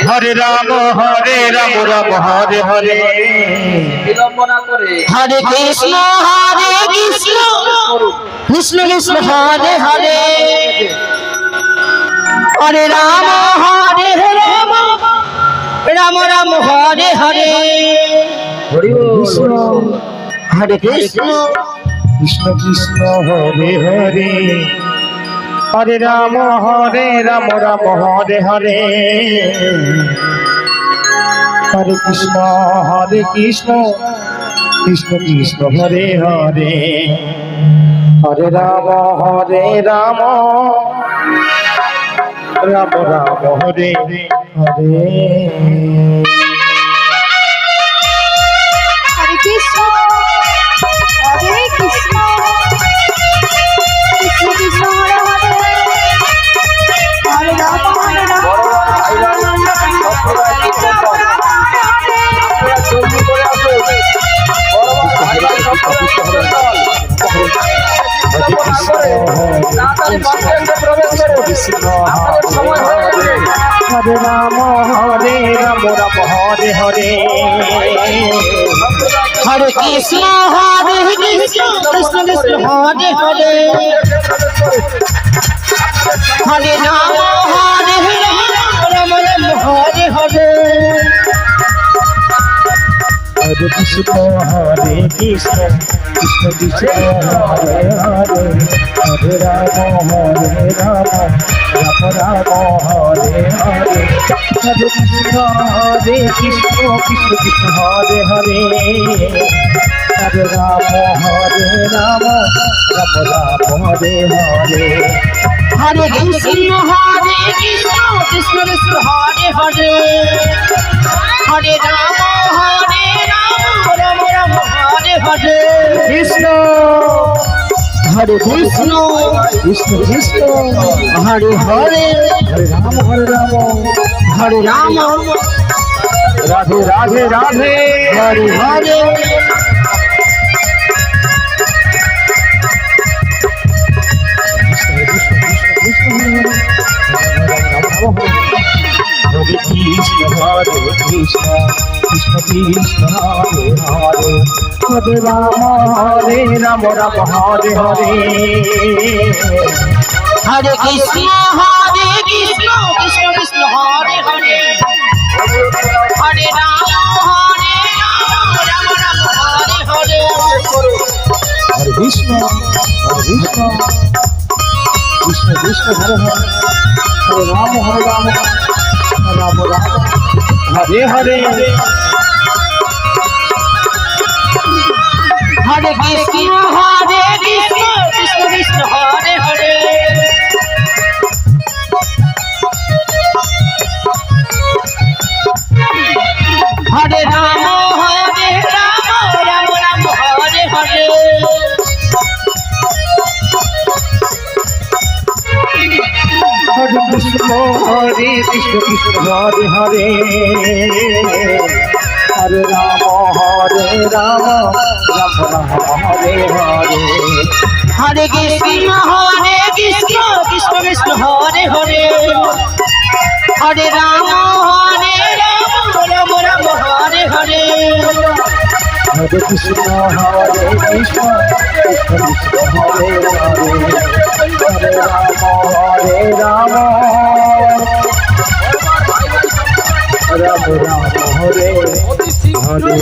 হরে রাম রাম হরে হরে বিলম্বনা করে হরে কৃষ্ণ কৃষ্ণ কৃষ্ণ হরে হরে হরে রাম রাম রাম হরে হরে হরে কৃষ্ণ কৃষ্ণ কৃষ্ণ হরে হরে হরে রাম রাম হরে হরে হরে কৃষ্ণ কৃষ্ণ কৃষ্ণ হরে হরে হরে রাম রাম হরে হরে হরে কৃষ্ণ হরে কৃষ্ণ কৃষ্ণ কৃষ্ণ হরে হরে হরে রাম জলদি করে আসো বড় বড় ভাইরা সবাই তাড়াতাড়ি কনফারেন্সে প্রবেশ করো আমাদের সময় হয়ে গেছে হরে রাম হরে হরে হরে কৃষ্ণ কৃষ্ণ কৃষ্ণ হরে হরে হরে রাম রাম রাম হরে হরে হরে কৃষ্ণ কৃষ্ণ কৃষ্ণ হরে হরে হরে রাম রাম হরে হরে হরে কৃষ্ণ কৃষ্ণ কৃষ্ণ হরে হরে হরে রাম রাম হরে হরে হরে কৃষ্ণ কৃষ্ণ কৃষ্ণ হরে হরে হরে রাম রাম রাম হরে হরে কৃষ্ণ হরে কৃষ্ণ কৃষ্ণ কৃষ্ণ হরে হরে হরে রাম হরে রাম রাধে রাধে রাধে হরে হরে হরে কৃষ্ণ কৃষ্ণ কৃষ্ণ হরে হরে হরে রাম রাম হরে হরে হরে কৃষ্ণ কৃষ্ণ কৃষ্ণ হরে হরে হরে রাম রাম রাম হরে হরে হরে কৃষ্ণ কৃষ্ণ কৃষ্ণ হরে হরে হরে রাম রাম হরে হরে হরে কৃষ্ণ কৃষ্ণ কৃষ্ণ হরে হরে হরে রাম রাম রাম হরে হরে হরে কৃষ্ণ কৃষ্ণ হরে হরে হরে রাম রাম হরে হরে হরে কৃষ্ণ কৃষ্ণ কৃষ্ণ হরে হরে হরে রাম রাম রাম হরে হরে হরে কৃষ্ণ কৃষ্ণ কৃষ্ণ হরে হরে হরে রাম রাম হরে হরে